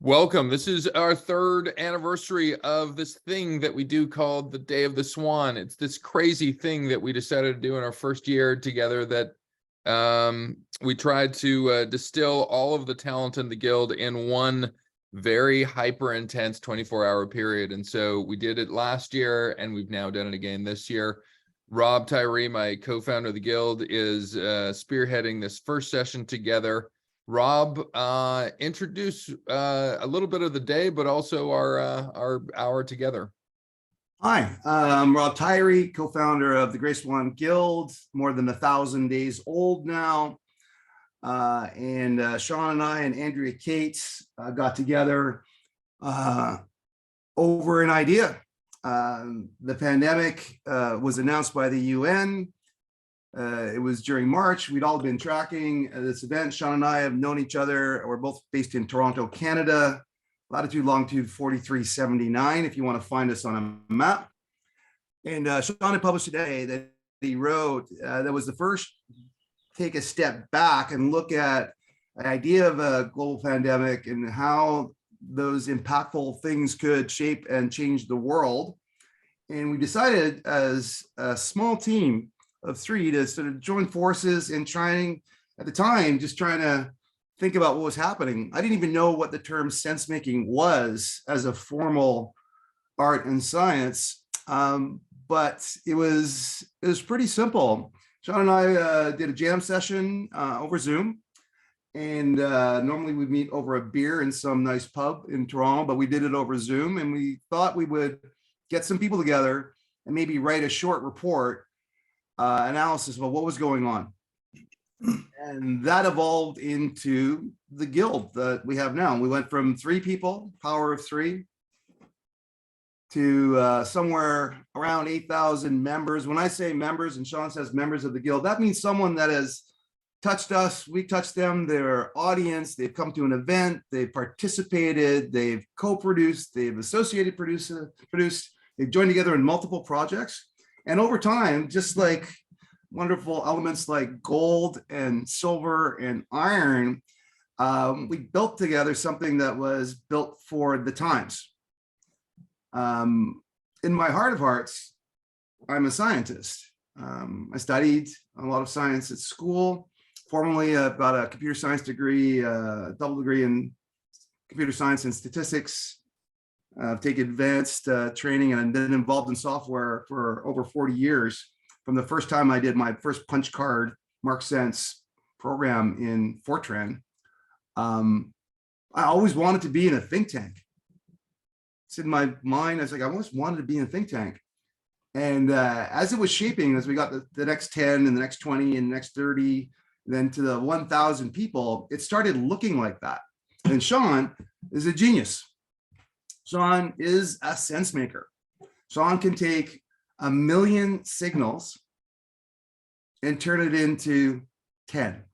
Welcome. This is our third anniversary of this thing that we do called the Day of the Swan. It's this crazy thing that we decided to do in our first year together that we tried to distill all of the talent in the guild in one very hyper intense 24-hour period. And so we did it last year and we've now done it again this year. Rob Tyrie, my co-founder of the guild, is spearheading this first session together. Rob, introduce a little bit of the day, but also our hour together. Hi, I'm Rob Tyrie, co-founder of the Swan Guild, more than 1,000 days old now. And Sean and I and Andrea Cates got together over an idea. The pandemic was announced by the UN. It was during March. We'd all been tracking this event. Sean and I have known each other. We're both based in Toronto, Canada, latitude, longitude 4379, if you want to find us on a map. And Sean had published today that he wrote that was the first take a step back and look at the idea of a global pandemic and how those impactful things could shape and change the world. And we decided as a small team of 3 to sort of join forces in trying, at the time, just trying to think about what was happening. I didn't even know what the term sense making was as a formal art and science, but it was pretty simple. Sean and I did a jam session over Zoom, and normally we meet over a beer in some nice pub in Toronto, but we did it over Zoom, and we thought we would get some people together and maybe write a short report analysis about what was going on. And that evolved into the guild that we have now. We went from 3 people, power of 3, to somewhere around 8,000 members. When I say members and Sean says members of the guild, that means someone that has touched us, we touched them, their audience, they've come to an event, they've participated, they've co-produced, they've associated produced, they've joined together in multiple projects. And over time, just like wonderful elements like gold and silver and iron, we built together something that was built for the times. In my heart of hearts, I'm a scientist. I studied a lot of science at school. Formerly got a computer science degree, double degree in computer science and statistics. I've taken advanced training and been involved in software for over 40 years. From the first time I did my first punch card Mark Sense program in Fortran, I always wanted to be in a think tank. It's in my mind. I was like, I always wanted to be in a think tank. And as it was shaping, as we got the next 10 and the next 20 and the next 30, then to the 1,000 people, it started looking like that. And Sean is a genius. Sean is a sense maker. Sean can take 1 million signals and turn it into 10.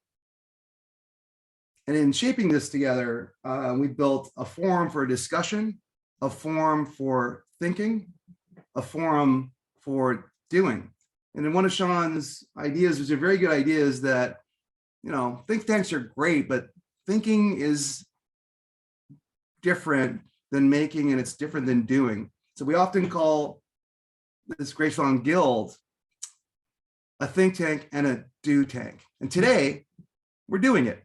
And in shaping this together, we built a forum for discussion, a forum for thinking, a forum for doing. And then one of Sean's ideas, which are very good ideas, that, you know, think tanks are great, but thinking is different than making, and it's different than doing. So we often call this Swan Guild a think tank and a do tank. And today we're doing it.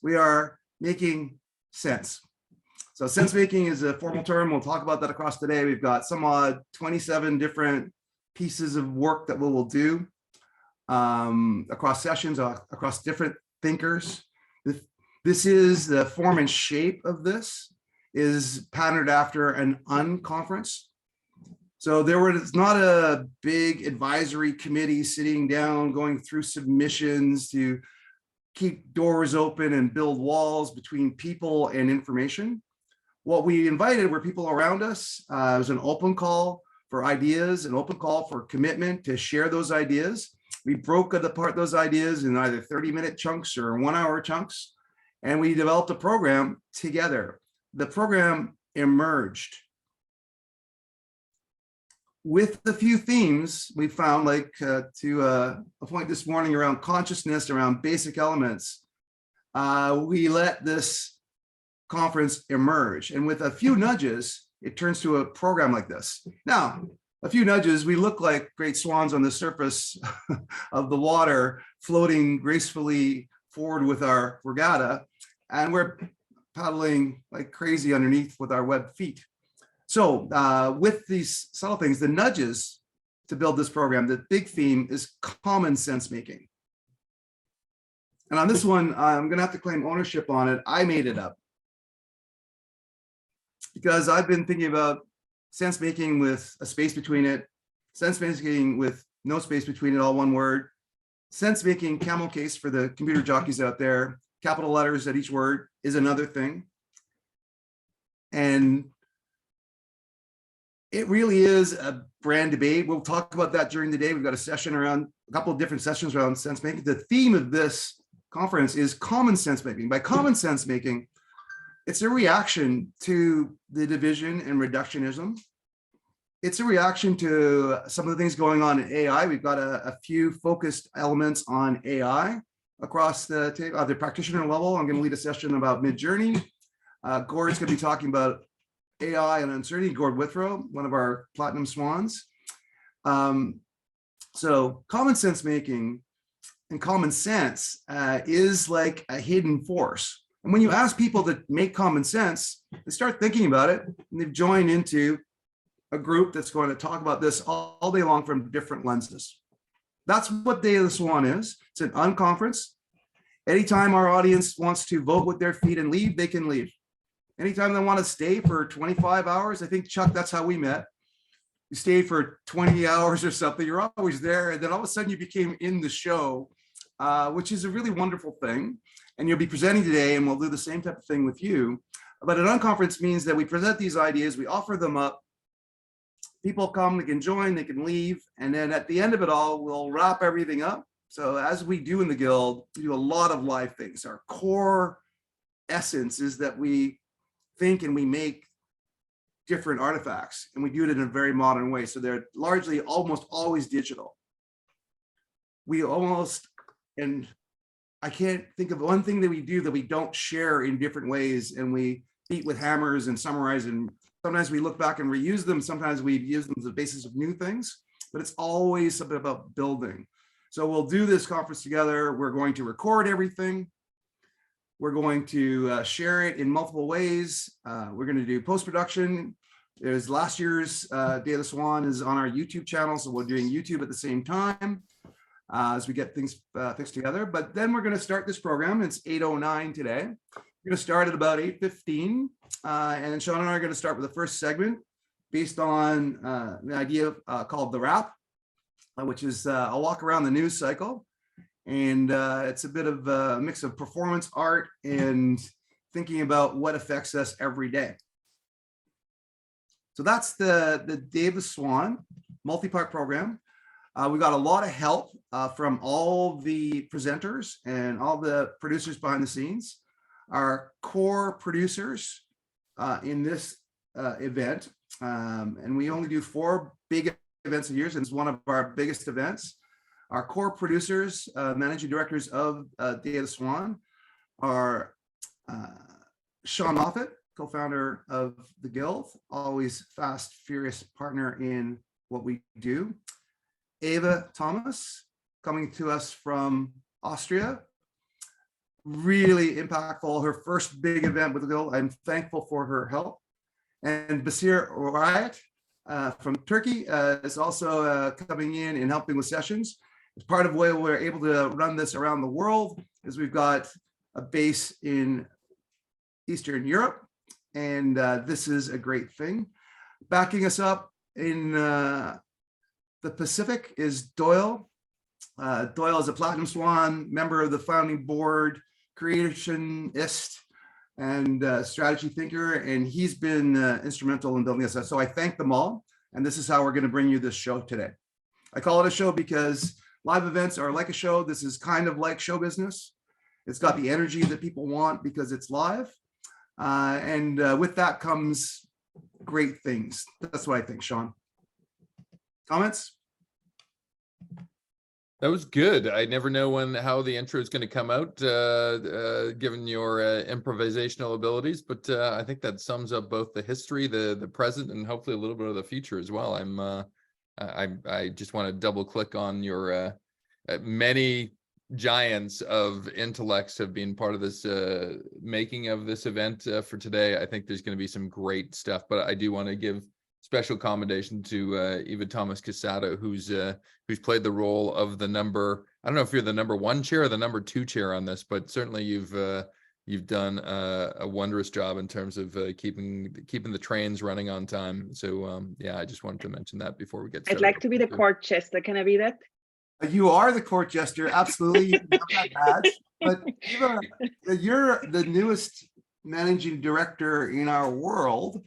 We are making sense. So sense making is a formal term. We'll talk about that across today. We've got some odd 27 different pieces of work that we will do across sessions, across different thinkers. This is the form and shape of this is patterned after an unconference. So there was not a big advisory committee sitting down, going through submissions to keep doors open and build walls between people and information. What we invited were people around us. It was an open call for ideas, an open call for commitment to share those ideas. We broke apart those ideas in either 30-minute chunks or 1-hour chunks, and we developed a program together. The program emerged with a few themes we found, like to a point this morning around consciousness, around basic elements. We let this conference emerge. And with a few nudges, it turns to a program like this. Now, a few nudges, we look like great swans on the surface of the water, floating gracefully forward with our regatta, and we're paddling like crazy underneath with our webbed feet. So with these subtle things, the nudges to build this program, the big theme is common sense making. And on this one, I'm going to have to claim ownership on it. I made it up because I've been thinking about sense making with a space between it, sense making with no space between it, all one word, sense making camel case for the computer jockeys out there, capital letters at each word is another thing. And it really is a brand debate. We'll talk about that during the day. We've got a session around, a couple of different sessions around sense making. The theme of this conference is common sense making. By common sense making, it's a reaction to the division and reductionism. It's a reaction to some of the things going on in AI. We've got a few focused elements on AI across the table, the practitioner level. I'm going to lead a session about Midjourney. Gord's going to be talking about AI and uncertainty. Gord Withrow, one of our platinum swans. So common sense making and common sense is like a hidden force. And when you ask people to make common sense, they start thinking about it, and they've joined into a group that's going to talk about this all day long from different lenses. That's what Day of the Swan is. It's an unconference. Anytime our audience wants to vote with their feet and leave, they can leave. Anytime they want to stay for 25 hours, I think, Chuck, that's how we met. You stayed for 20 hours or something, you're always there. And then all of a sudden you became in the show, which is a really wonderful thing. And you'll be presenting today, and we'll do the same type of thing with you. But an unconference means that we present these ideas, we offer them up, people come, they can join, they can leave. And then at the end of it all, we'll wrap everything up. So as we do in the Guild, we do a lot of live things. Our core essence is that we think and we make different artifacts, and we do it in a very modern way. So they're largely almost always digital. We almost, and I can't think of one thing that we do that we don't share in different ways, and we beat with hammers and summarize, and sometimes we look back and reuse them. Sometimes we use them as the basis of new things, but it's always something about building. So we'll do this conference together. We're going to record everything. We're going to share it in multiple ways. We're going to do post-production. There's last year's Day of the Swan is on our YouTube channel, so we're doing YouTube at the same time as we get things fixed together. But then we're going to start this program. It's 8:09 today. We're going to start at about 8:15, and Sean and I are going to start with the first segment based on the idea called The Wrap, which is a walk around the news cycle. And it's a bit of a mix of performance art and thinking about what affects us every day. So that's the Day of the Swan multi-part program. We got a lot of help from all the presenters and all the producers behind the scenes. Our core producers in this event, and we only do 4 big events a year, and it's one of our biggest events. Our core producers, managing directors of Day of the Swan are Sean Moffitt, co-founder of the Guild, always fast, furious partner in what we do. Ava Thomas, coming to us from Austria, really impactful, her first big event with the Guild. I'm thankful for her help. And Basir Orayet from Turkey is also coming in and helping with sessions. It's part of why we're able to run this around the world, is we've got a base in Eastern Europe, and this is a great thing. Backing us up in the Pacific is Doyle. Doyle is a Platinum Swan, member of the founding board, creationist, and strategy thinker, and he's been instrumental in building this up. So I thank them all, and this is how we're going to bring you this show today. I call it a show because live events are like a show. This is kind of like show business. It's got the energy that people want because it's live. And with that comes great things. That's what I think, Sean. Comments? That was good. I never know how the intro is going to come out, given your improvisational abilities, but I think that sums up both the history, the present, and hopefully a little bit of the future as well. I just want to double click on your many giants of intellects have been part of this making of this event for today. I think there's going to be some great stuff, but I do want to give special commendation to Eva Thomas Casado, who's played the role of the number. I don't know if you're the number 1 chair or the number 2 chair on this, but certainly you've done a wondrous job in terms of keeping the trains running on time. So yeah, I just wanted to mention that before we get started. I'd like to be the court jester. Can I be that? You are the court jester, absolutely. You can have that badge. But Eva, you're the newest managing director in our world.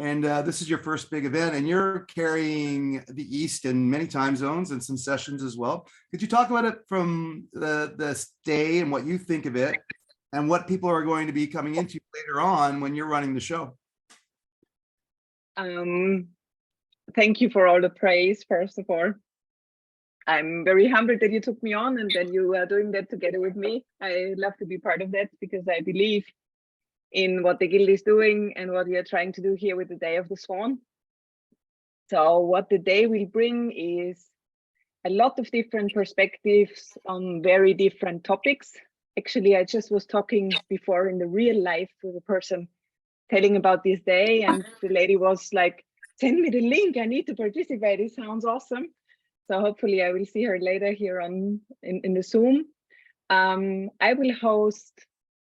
And this is your first big event, and you're carrying the East in many time zones and some sessions as well. Could you talk about it from the day and what you think of it, and what people are going to be coming into later on when you're running the show? Thank you for all the praise, first of all. I'm very humbled that you took me on and that you are doing that together with me. I love to be part of that because I believe in what the Guild is doing and what we are trying to do here with the Day of the Swan. So what the day will bring is a lot of different perspectives on very different topics. Actually, I just was talking before in the real life with a person telling about this day, and the lady was like, send me the link, I need to participate, it sounds awesome. So hopefully I will see her later here in the Zoom. I will host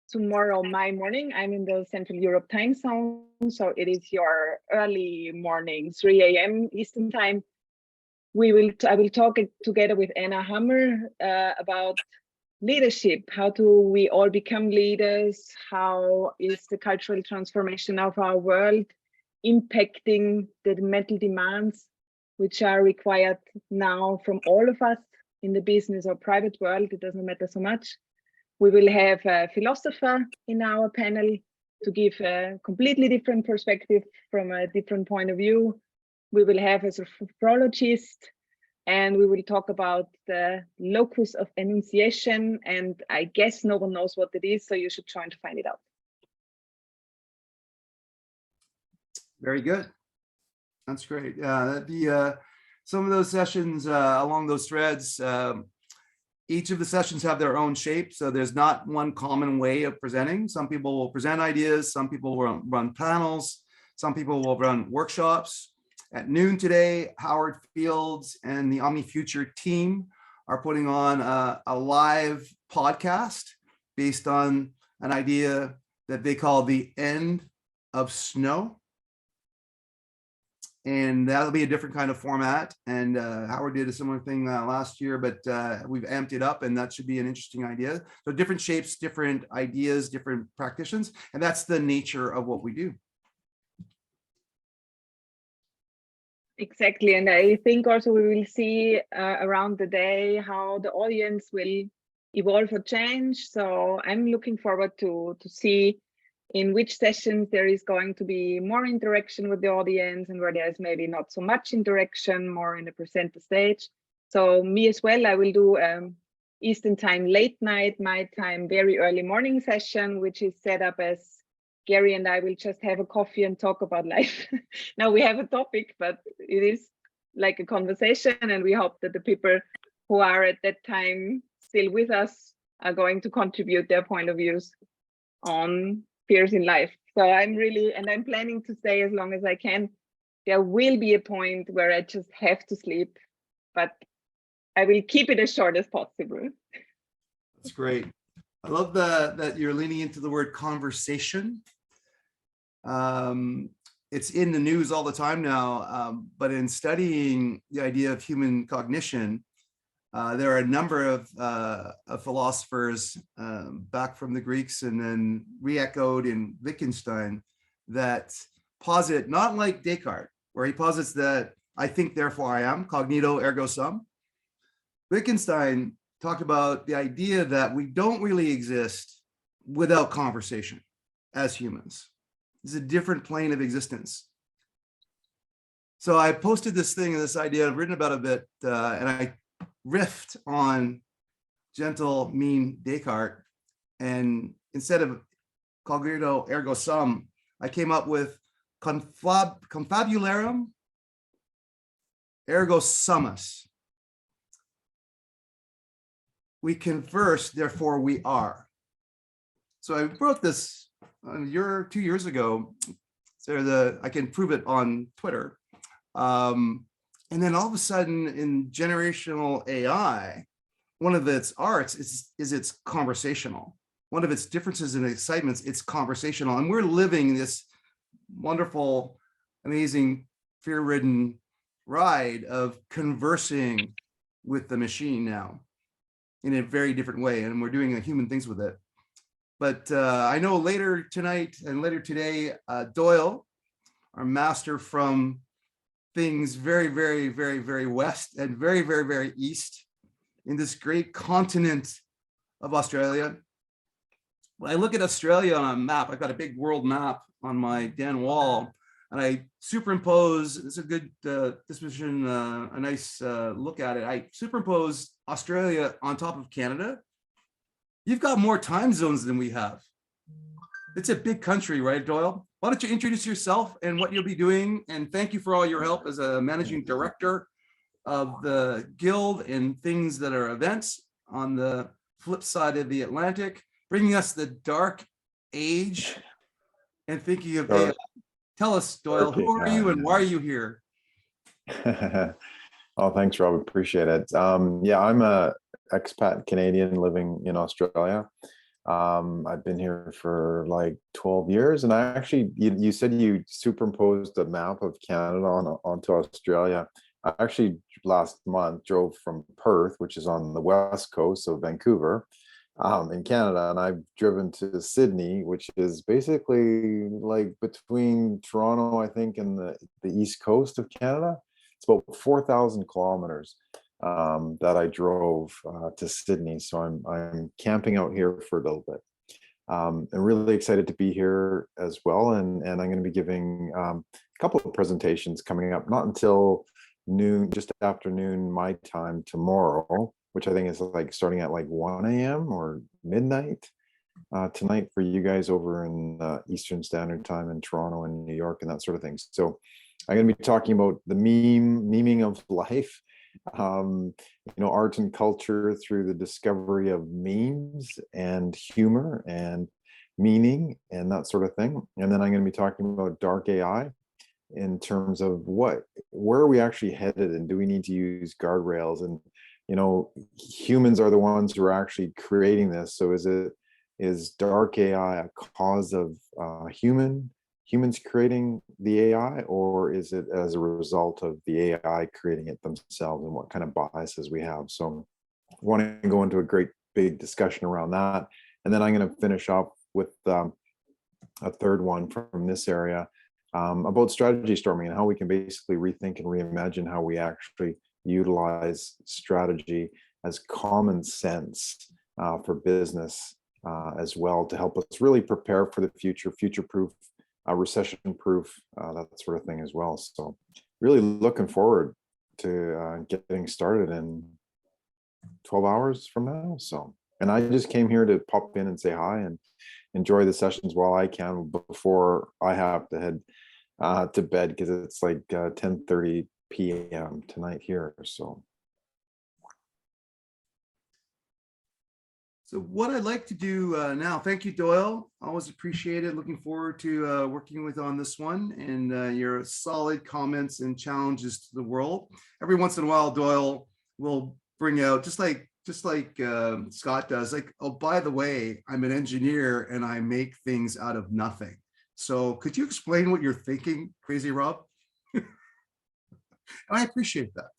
tomorrow my morning. I'm in the Central Europe time zone, so it is your early morning, 3 a.m. Eastern time. I will talk together with Anna Hammer about leadership. How do we all become leaders? How is the cultural transformation of our world impacting the mental demands which are required now from all of us in the business or private world? It doesn't matter so much. We will have a philosopher in our panel to give a completely different perspective from a different point of view. We will have a sophrologist, and we will talk about the locus of enunciation. And I guess no one knows what it is, so you should try to find it out. Very good. That's great. Some of those sessions along those threads, each of the sessions have their own shape, so there's not one common way of presenting. Some people will present ideas, some people will run panels, some people will run workshops. At noon today, Howard Fields and the Omni Future team are putting on a live podcast based on an idea that they call the end of snow. And that'll be a different kind of format. And Howard did a similar thing last year, but we've amped it up, and that should be an interesting idea. So different shapes, different ideas, different practitioners, and that's the nature of what we do. Exactly, and I think also we will see around the day how the audience will evolve or change. So I'm looking forward to see in which sessions there is going to be more interaction with the audience, and where there's maybe not so much interaction, more in the presenter stage. So me as well, I will do Eastern time late night, my time very early morning session, which is set up as Gary and I will just have a coffee and talk about life. Now we have a topic, but it is like a conversation, and we hope that the people who are at that time still with us are going to contribute their point of views on fears in life. So I'm planning to stay as long as I can. There will be a point where I just have to sleep, but I will keep it as short as possible. That's great. I love that you're leaning into the word conversation. It's in the news all the time now, but in studying the idea of human cognition, there are a number of philosophers back from the Greeks and then re-echoed in Wittgenstein that posit, not like Descartes, where he posits that I think, therefore I am, cognito ergo sum. Wittgenstein talked about the idea that we don't really exist without conversation as humans. It's a different plane of existence. So I posted this thing and this idea, I've written about a bit, and I riffed on gentle, mean Descartes. And instead of cogito ergo sum, I came up with confabularum ergo summus. We converse, therefore we are. So I wrote this a year, 2 years ago. So I can prove it on Twitter. And then all of a sudden in generational AI, one of its arts is it's conversational. One of its differences and excitements, it's conversational. And we're living this wonderful, amazing, fear-ridden ride of conversing with the machine now in a very different way. And we're doing human things with it. But I know later tonight and later today, Doyle, our master from things very, very, very, very west and very, very, very east in this great continent of Australia. When I look at Australia on a map, I've got a big world map on my den wall, and I superimpose, it's a good disposition, a nice look at it. I superimpose Australia on top of Canada. You've got more time zones than we have. It's a big country, right, Doyle? Why don't you introduce yourself and what you'll be doing? And thank you for all your help as a managing director of the Guild and things that are events on the flip side of the Atlantic, bringing us the dark age and thinking of AI. Tell us, Doyle, who are you and why are you here? Oh, thanks, Rob. Appreciate it. Yeah, I'm a expat Canadian living in Australia. I've been here for like 12 years, and I actually, you said you superimposed a map of Canada onto Australia. I actually last month drove from Perth, which is on the west coast of Vancouver, in Canada, and I've driven to Sydney, which is basically like between Toronto, I think, and the east coast of Canada. It's about 4,000 kilometers that I drove to Sydney. So I'm camping out here for a little bit. I'm really excited to be here as well, and I'm going to be giving a couple of presentations coming up, not until noon, just afternoon my time tomorrow, which I think is like starting at like 1 a.m. or midnight tonight for you guys over in Eastern Standard Time in Toronto and New York and that sort of thing. So I'm going to be talking about the memeing of life, art and culture through the discovery of memes and humor and meaning and that sort of thing. And then I'm going to be talking about dark AI in terms of where are we actually headed, and do we need to use guardrails? And humans are the ones who are actually creating this. So is dark AI a cause of humans creating the AI, or is it as a result of the AI creating it themselves, and what kind of biases we have? So I want to go into a great big discussion around that. And then I'm going to finish up with a third one from this area about strategy storming and how we can basically rethink and reimagine how we actually utilize strategy as common sense for business as well, to help us really prepare for the future-proof, recession-proof, that sort of thing as well. So really looking forward to getting started in 12 hours from now. So, and I just came here to pop in and say hi and enjoy the sessions while I can before I have to head to bed, because it's like 10:30 p.m. tonight here. So what I'd like to do now, thank you, Doyle. Always appreciate it. Looking forward to working with on this one, and your solid comments and challenges to the world. Every once in a while, Doyle will bring out, just like Scott does, like, oh, by the way, I'm an engineer and I make things out of nothing. So could you explain what you're thinking, Crazy Rob? I appreciate that.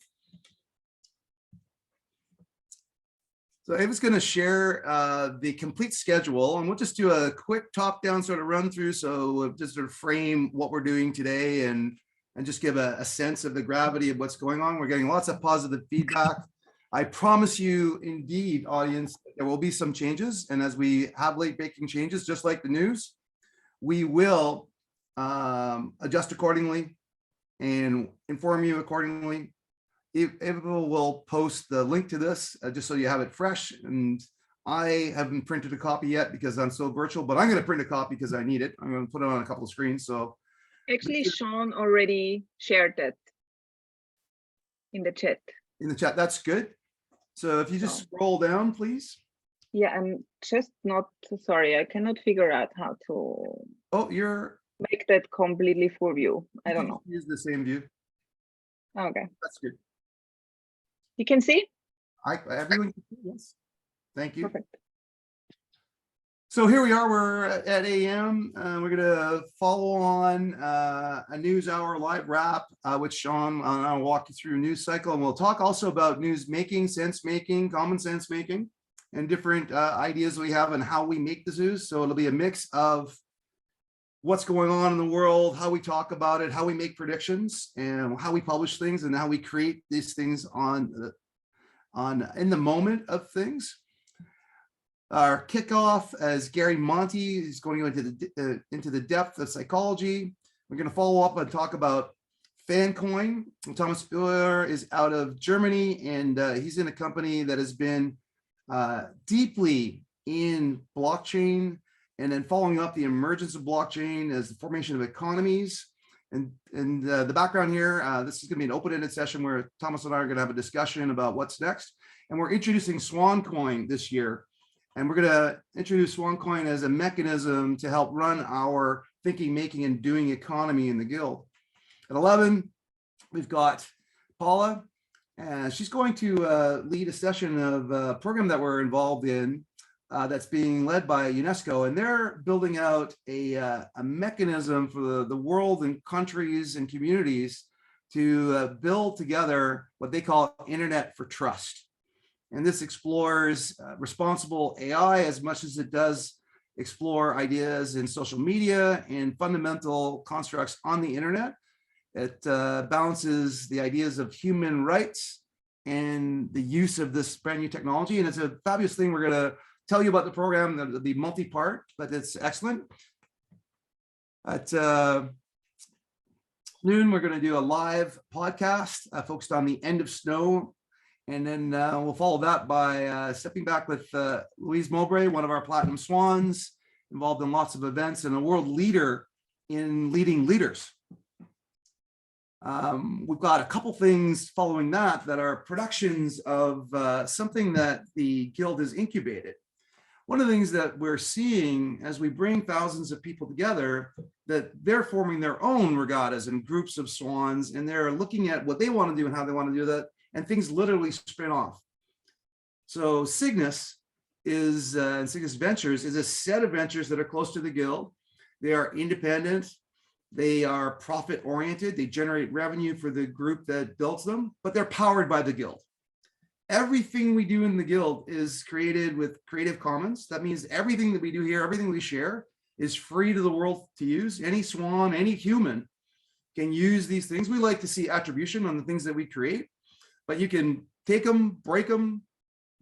So Ava's going to share the complete schedule, and we'll just do a quick top-down sort of run through, so just sort of frame what we're doing today and just give a sense of the gravity of what's going on. We're getting lots of positive feedback. I promise you, indeed, audience, there will be some changes, and as we have late-breaking changes, just like the news, we will adjust accordingly and inform you accordingly. April will post the link to this just so you have it fresh. And I haven't printed a copy yet because I'm so virtual, but I'm going to print a copy because I need it. I'm going to put it on a couple of screens. So Actually, Sean already shared that in the chat. in the chat, that's good. So if you just So, scroll down, please. yeah, I'm just not sorry. I cannot figure out how to Oh, you're make that completely full view. I don't know. Use the same view. Okay, That's good. you can see. Everyone can see, yes. Thank you. Perfect. So here we are, we're at AM. We're gonna follow on a news hour live wrap with Sean. I'll walk you through a news cycle, and we'll talk also about news making, sense making, common sense making, and different ideas we have and how we make the news. So it'll be a mix of what's going on in the world, how we talk about it, how we make predictions, and how we publish things, and how we create these things in the moment of things. Our kickoff as Gary Monty is going into the depth of psychology. We're going to follow up and talk about Fancoin. Thomas Euler is out of Germany, and he's in a company that has been deeply in blockchain, and then following up the emergence of blockchain as the formation of economies. And the background here, this is going to be an open-ended session where Thomas and I are going to have a discussion about what's next. And we're introducing Swan Coin this year. And we're going to introduce Swan Coin as a mechanism to help run our thinking, making, and doing economy in the Guild. At 11, we've got Paula, and she's going to lead a session of a program that we're involved in that's being led by UNESCO, and they're building out a mechanism for the world and countries and communities to build together what they call Internet for Trust. And this explores responsible AI as much as it does explore ideas in social media and fundamental constructs on the internet. It balances the ideas of human rights and the use of this brand new technology. And it's a fabulous thing. We're going to tell you about the program. That'll be multi-part, but it's excellent. At noon, we're going to do a live podcast focused on the end of snow. And then we'll follow that by stepping back with Louise Mowbray, one of our Platinum Swans, involved in lots of events and a world leader in leading leaders. We've got a couple things following that are productions of something that the Guild has incubated. One of the things that we're seeing as we bring thousands of people together, that they're forming their own regattas and groups of swans, and they're looking at what they want to do and how they want to do that, and things literally spin off. So Cygnus is, Cygnus Ventures is a set of ventures that are close to the Guild. They are independent. They are profit oriented. They generate revenue for the group that builds them, but they're powered by the Guild. Everything we do in the Guild is created with Creative Commons. That means everything that we do here, everything we share is free to the world to use. Any swan, any human can use these things. We like to see attribution on the things that we create, but you can take them, break them,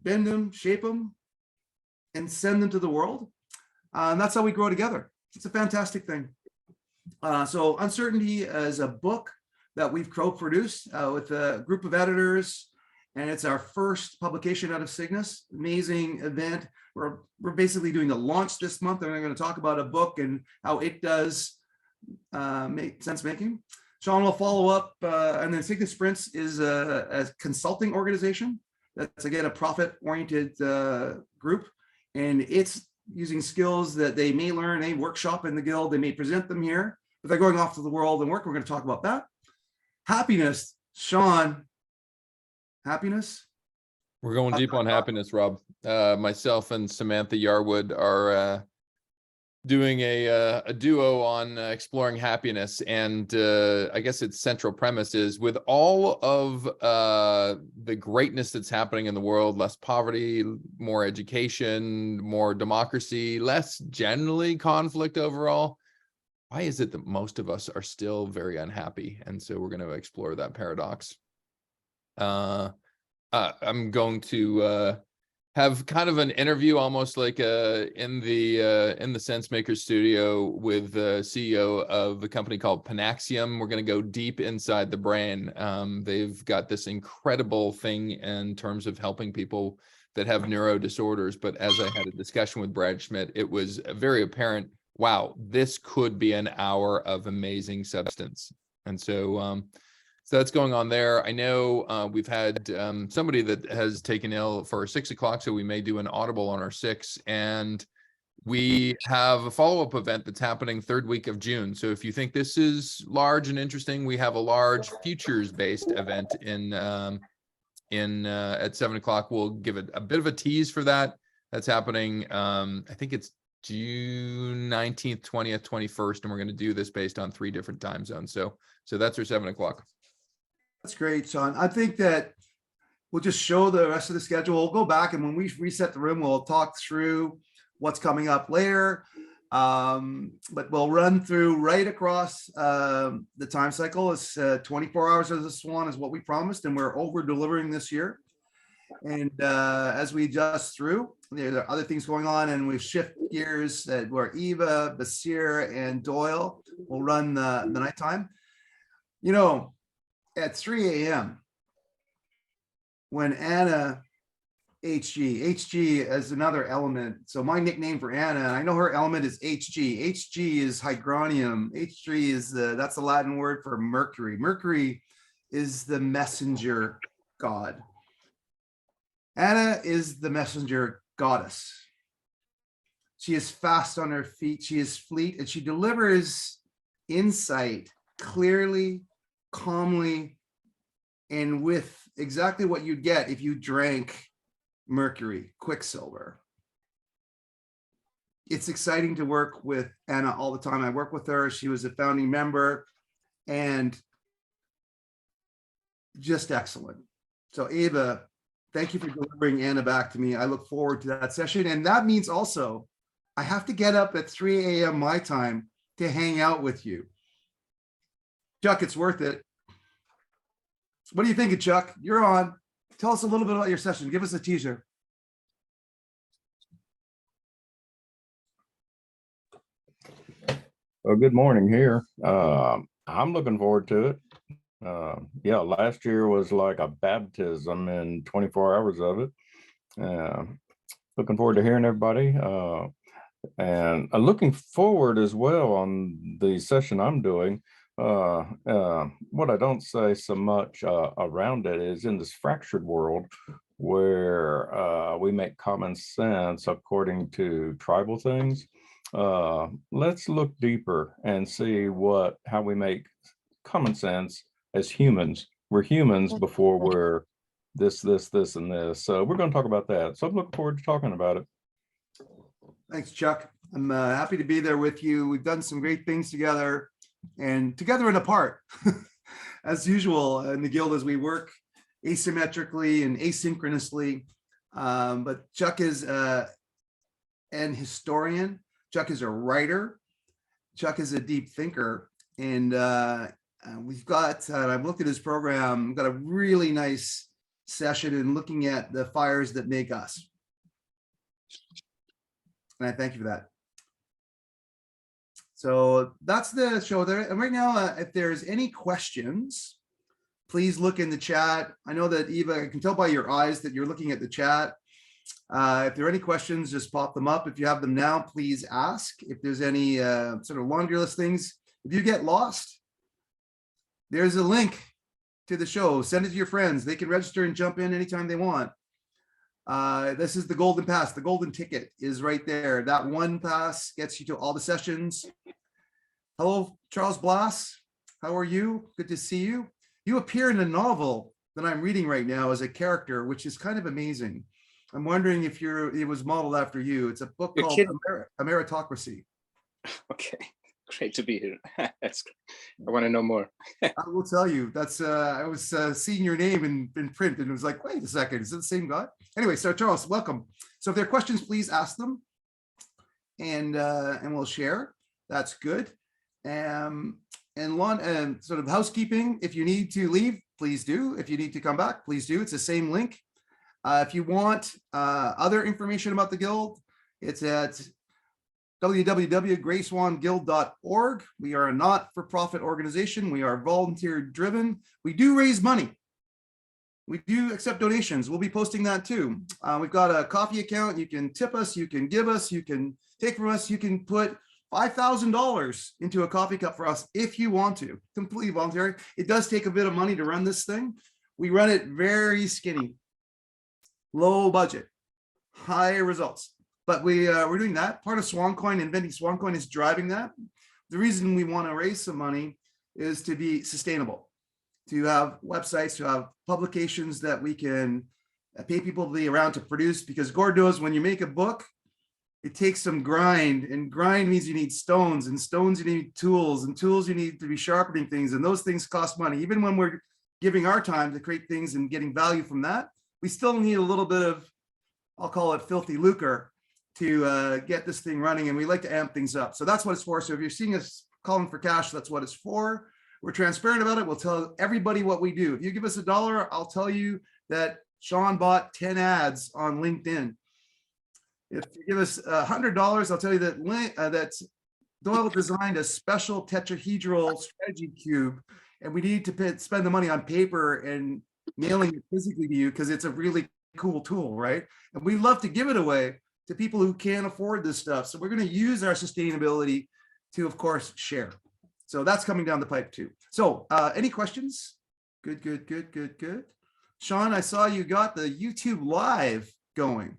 bend them, shape them, and send them to the world. And that's how we grow together. It's a fantastic thing. So Uncertainty is a book that we've co-produced with a group of editors, and it's our first publication out of Cygnus. Amazing event. We're basically doing a launch this month, and we're going to talk about a book and how it does make sense making. Sean will follow up, and then Cygnus Sprints is a consulting organization that's, again, a profit-oriented group, and it's using skills that they may learn, they workshop in the Guild, they may present them here, but they're going off to the world and work. We're going to talk about that. Happiness, Sean. Happiness. We're going deep on happiness, Rob. Myself and Samantha Yarwood are doing a duo on exploring happiness, and I guess its central premise is, with all of the greatness that's happening in the world, less poverty, more education, more democracy, less generally conflict overall, why is it that most of us are still very unhappy? And so we're going to explore that paradox. I'm going to have kind of an interview, almost like in the SenseMaker studio with the CEO of a company called Panaxium. We're going to go deep inside the brain. They've got this incredible thing in terms of helping people that have neuro disorders. But as I had a discussion with Brad Schmidt, it was very apparent, wow, this could be an hour of amazing substance. And so so that's going on there. I know we've had somebody that has taken ill for 6 o'clock, so we may do an audible on our 6. And we have a follow-up event that's happening 3rd week of June. So if you think this is large and interesting, we have a large futures-based event at 7 o'clock. We'll give it a bit of a tease for that. That's happening. I think it's June 19th, 20th, 21st, and we're going to do this based on 3 different time zones. So that's our 7 o'clock. That's great, Sean. I think that we'll just show the rest of the schedule. We'll go back, and when we reset the room, we'll talk through what's coming up later. But we'll run through right across the time cycle. It's 24 hours of the Swan is what we promised, and we're over delivering this year. And as we adjust through, there are other things going on, and we shift gears where Eva, Basir, and Doyle will run the nighttime. You know, at 3 a.m. when Anna HG is another element. So my nickname for Anna, I know her element is HG. HG is hydronium. H3 is that's the Latin word for Mercury. Mercury is the messenger god. Anna is the messenger goddess. She is fast on her feet. She is fleet, and she delivers insight clearly, calmly, and with exactly what you'd get if you drank mercury, quicksilver. It's exciting to work with Anna all the time. I work with her. She was a founding member and just excellent. So Eva, thank you for delivering Anna back to me. I look forward to that session. And that means also I have to get up at 3 a.m. my time to hang out with you. Chuck, it's worth it. What are you thinking, Chuck? You're on. Tell us a little bit about your session. Give us a teaser. Well, good morning here. I'm looking forward to it. Yeah, last year was like a baptism in 24 hours of it. Looking forward to hearing everybody. And looking forward as well on the session I'm doing. What I don't say so much around it is in this fractured world where we make common sense according to tribal things. Let's look deeper and see how we make common sense as humans. We're humans before we're this, and this. So we're going to talk about that. So I'm looking forward to talking about it. Thanks, Chuck. I'm happy to be there with you. We've done some great things together, and together and apart, as usual in the guild as we work asymmetrically and asynchronously. But Chuck is an historian. Chuck is a writer. Chuck is a deep thinker. And we've got, I've looked at his program, got a really nice session in looking at the fires that make us. And I thank you for that. So that's the show there. And right now, if there's any questions, please look in the chat. I know that Eva, I can tell by your eyes that you're looking at the chat. If there are any questions, just pop them up. If you have them now, please ask. If there's any sort of laundry list things, if you get lost, there's a link to the show. Send it to your friends. They can register and jump in anytime they want. This is the golden pass. The golden ticket is right there. That one pass gets you to all the sessions. Hello, Charles Blass. How are you? Good to see you. You appear in a novel that I'm reading right now as a character, which is kind of amazing. I'm wondering if it was modeled after you. It's a book called A Meritocracy. Okay, great to be here. That's great. I want to know more. I will tell you. That's I was seeing your name in print, and it was like, wait a second, is it the same guy? Anyway, so Charles, welcome. So if there are questions, please ask them, and we'll share. That's good. And sort of housekeeping. If you need to leave, please do. If you need to come back, please do. It's the same link. If you want other information about the Guild, it's at www.grayswanguild.org. We are a not-for-profit organization. We are volunteer driven. We do raise money. We do accept donations. We'll be posting that too. We've got a coffee account. You can tip us, you can give us, you can take from us, you can put $5,000 into a coffee cup for us if you want to. Completely voluntary. It does take a bit of money to run this thing. We run it very skinny, low budget, high results. But we're doing that. Part of SwanCoin, inventing SwanCoin, is driving that. The reason we want to raise some money is to be sustainable, to have websites, to have publications that we can pay people to be around to produce, because Gord knows when you make a book, it takes some grind, and grind means you need stones, and stones you need tools, and tools you need to be sharpening things, and those things cost money. Even when we're giving our time to create things and getting value from that, we still need a little bit of, I'll call it filthy lucre, to get this thing running, and we like to amp things up. So that's what it's for. So if you're seeing us calling for cash, that's what it's for. We're transparent about it. We'll tell everybody what we do. If you give us $1, I'll tell you that Sean bought 10 ads on LinkedIn. If you give us $100, I'll tell you that Doyle designed a special tetrahedral strategy cube, and we need to spend the money on paper and mailing it physically to you because it's a really cool tool, right? And we love to give it away to people who can't afford this stuff. So we're going to use our sustainability to, of course, share. So that's coming down the pipe too. So any questions? Good. Sean, I saw you got the YouTube live going.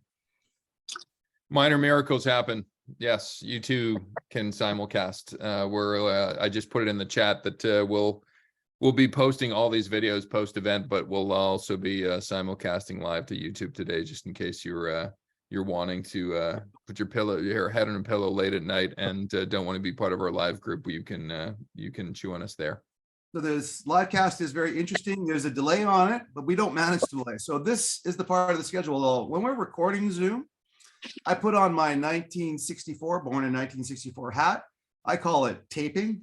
Minor miracles happen. Yes, you too can simulcast. I just put it in the chat that we'll be posting all these videos post event, but we'll also be simulcasting live to YouTube today, just in case you're wanting to put your head on a pillow late at night and don't want to be part of our live group. You can chew on us there. So this live cast is very interesting. There's a delay on it, but we don't manage the delay. So this is the part of the schedule. When we're recording Zoom, I put on my 1964, born in 1964 hat. I call it taping.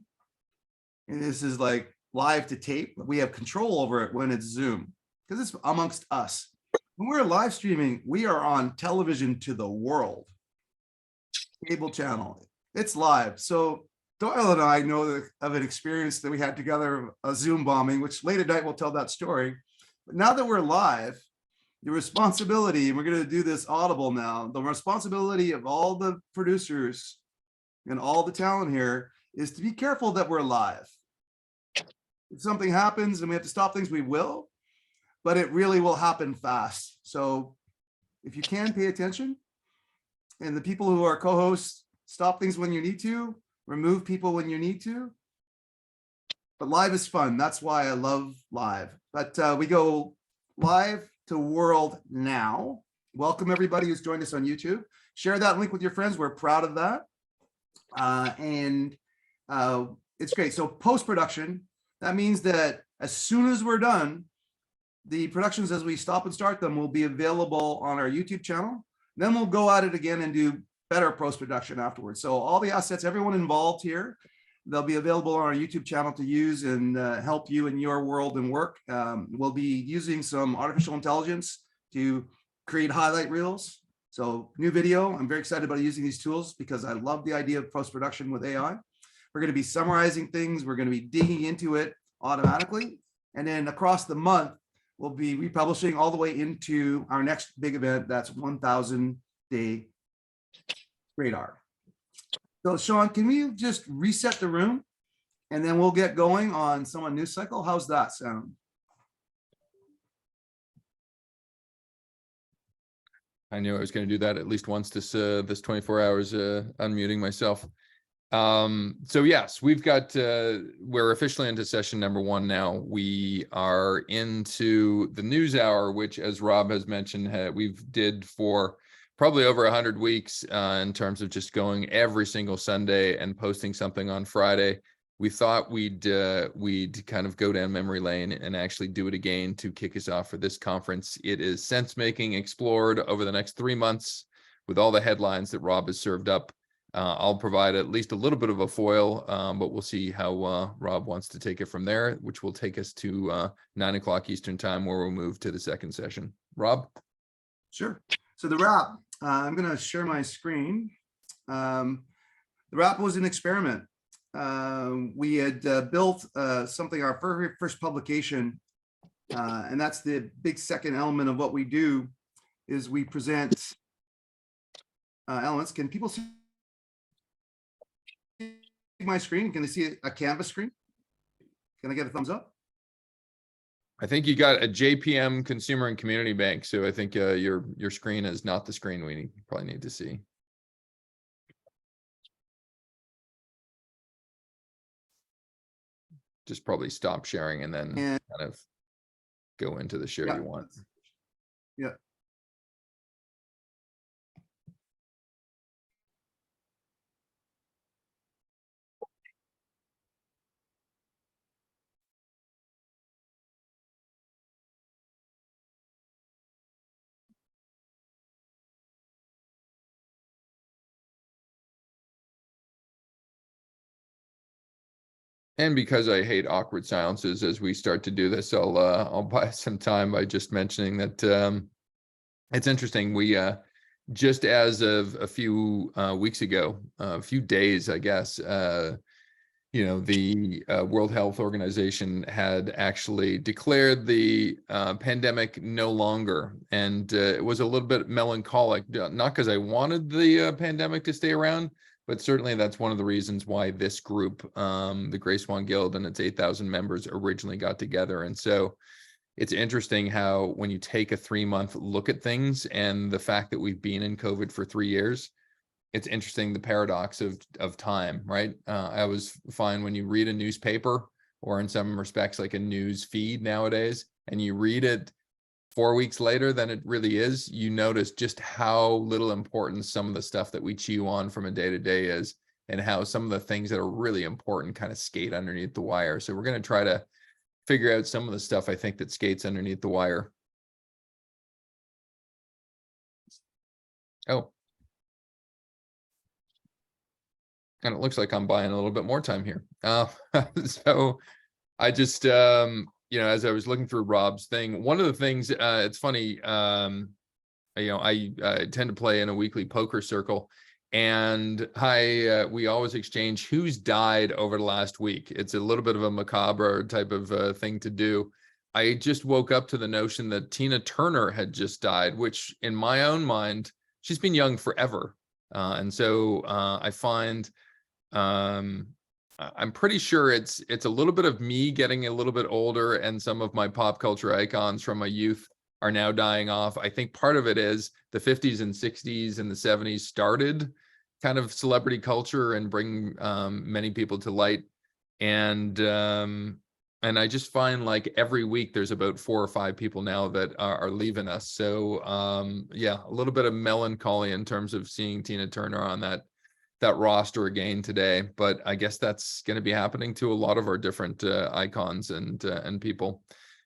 And this is like live to tape, but we have control over it when it's Zoom because it's amongst us. When we're live streaming, we are on television to the world. Cable channel, it's live. So Doyle and I know of an experience that we had together, a Zoom bombing, which late at night we'll tell that story. But now that we're live, the responsibility, and we're going to do this audible now, the responsibility of all the producers and all the talent here is to be careful that we're live. If something happens and we have to stop things, we will, but it really will happen fast. So if you can pay attention, and the people who are co-hosts, stop things when you need to, remove people when you need to. But live is fun. That's why I love live. But we go live to world now. Welcome everybody who's joined us on YouTube. Share that link with your friends. We're proud of that. It's great. So post-production, that means that as soon as we're done, the productions as we stop and start them will be available on our YouTube channel. Then we'll go at it again and do better post-production afterwards. So all the assets, everyone involved here, they'll be available on our YouTube channel to use and help you in your world and work. We'll be using some artificial intelligence to create highlight reels. So new video, I'm very excited about using these tools because I love the idea of post-production with AI. We're going to be summarizing things. We're going to be digging into it automatically. And then across the month, we'll be republishing all the way into our next big event. That's 1,000 day radar. So Sean, can we just reset the room and then we'll get going on someone news cycle? How's that sound? I knew I was going to do that at least once this 24 hours unmuting myself. So yes, we've got we're officially into session number 1 now. We are into the news hour, which, as Rob has mentioned, we've did for probably over 100 weeks in terms of just going every single Sunday and posting something on Friday. We thought we'd kind of go down memory lane and actually do it again to kick us off for this conference. It is sense making explored over the next 3 months with all the headlines that Rob has served up. I'll provide at least a little bit of a foil, but we'll see how Rob wants to take it from there, which will take us to 9 o'clock Eastern time, where we'll move to the second session. Rob? Sure. So the wrap, I'm going to share my screen. The wrap was an experiment. We had built something, our very first publication, and that's the big second element of what we do, is we present elements. Can people see my screen? Can they see a Canvas screen? Can I get a thumbs up? I think you got a JPM Consumer and Community Bank, so I think your screen is not the screen we probably need to see. Just probably stop sharing and then And kind of go into the share yeah, you want. yeah. And because I hate awkward silences as we start to do this, I'll buy some time by just mentioning that it's interesting. We just as of a few weeks ago, a few days, I guess, you know, the World Health Organization had actually declared the pandemic no longer. And it was a little bit melancholic, not because I wanted the pandemic to stay around, but certainly that's one of the reasons why this group, the Gray Swan Guild and its 8,000 members, originally got together. And so it's interesting how when you take a 3-month look at things and the fact that we've been in COVID for 3 years, it's interesting, the paradox of time, right? I always find when you read a newspaper, or in some respects like a news feed nowadays, and you read it 4 weeks later than it really is, you notice just how little importance some of the stuff that we chew on from a day-to-day is, and how some of the things that are really important kind of skate underneath the wire. So we're going to try to figure out some of the stuff I think that skates underneath the wire. Oh. And it looks like I'm buying a little bit more time here. So I just, you know, as I was looking through Rob's thing, one of the things, it's funny, you know, I tend to play in a weekly poker circle, and we always exchange who's died over the last week. It's a little bit of a macabre type of thing to do. I just woke up to the notion that Tina Turner had just died, which in my own mind, she's been young forever. And so I find, I'm pretty sure it's a little bit of me getting a little bit older, and some of my pop culture icons from my youth are now dying off. I think part of it is the 50s and 60s and the 70s started kind of celebrity culture and bring many people to light. And I just find like every week there's about 4 or 5 people now that are leaving us. So yeah, a little bit of melancholy in terms of seeing Tina Turner on that roster again today, but I guess that's going to be happening to a lot of our different icons and people.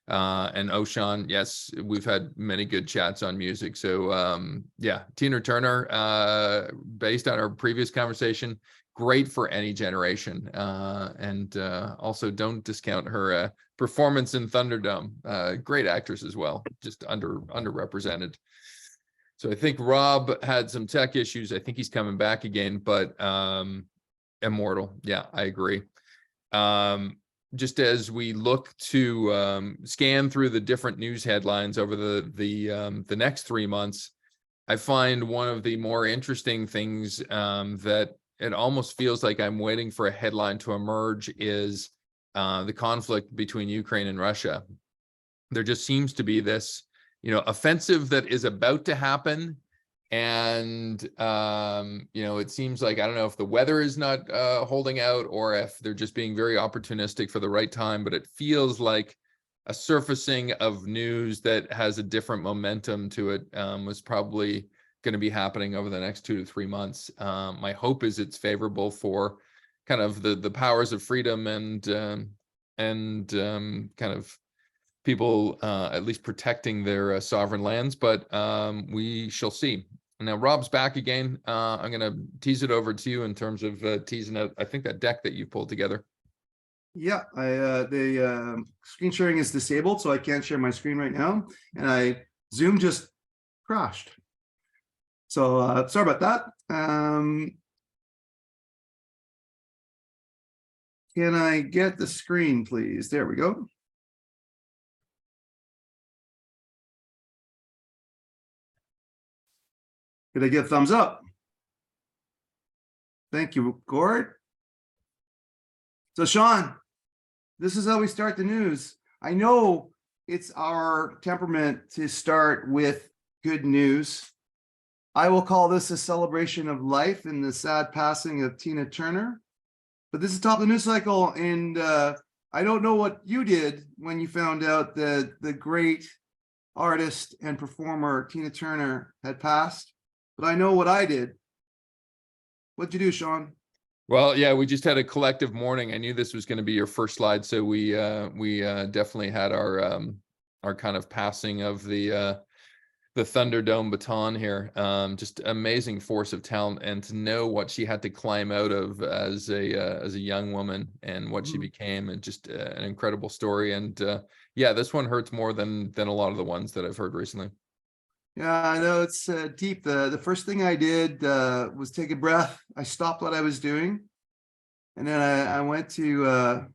And Oshan, yes, we've had many good chats on music. So yeah, Tina Turner, based on our previous conversation, great for any generation. And also don't discount her performance in Thunderdome. Great actress as well, just underrepresented. So I think Rob had some tech issues. I think he's coming back again, but immortal. Yeah, I agree. Just as we look to scan through the different news headlines over the next 3 months, I find one of the more interesting things that it almost feels like I'm waiting for a headline to emerge is the conflict between Ukraine and Russia. There just seems to be this, you know, offensive that is about to happen. And, you know, it seems like, I don't know if the weather is not holding out or if they're just being very opportunistic for the right time, but it feels like a surfacing of news that has a different momentum to it was probably going to be happening over the next 2 to 3 months. My hope is it's favorable for kind of the powers of freedom and kind of people at least protecting their sovereign lands, but we shall see. Now Rob's back again. I'm going to tease it over to you in terms of teasing out, I think, that deck that you pulled together. Yeah, the screen sharing is disabled, so I can't share my screen right now. And Zoom just crashed. So sorry about that. Can I get the screen, please? There we go. Did I get a thumbs up? Thank you, Gord. So Sean, this is how we start the news. I know it's our temperament to start with good news. I will call this a celebration of life in the sad passing of Tina Turner. But this is top of the news cycle, and I don't know what you did when you found out that the great artist and performer Tina Turner had passed, but I know what I did. What'd you do, Sean? Well, yeah, we just had a collective mourning. I knew this was going to be your first slide, so we definitely had our kind of passing of the Thunderdome baton here. Just amazing force of talent, and to know what she had to climb out of as a young woman and what she became, and just an incredible story. And yeah, this one hurts more than a lot of the ones that I've heard recently. Yeah, I know it's deep. The first thing I did was take a breath. I stopped what I was doing, and then I went to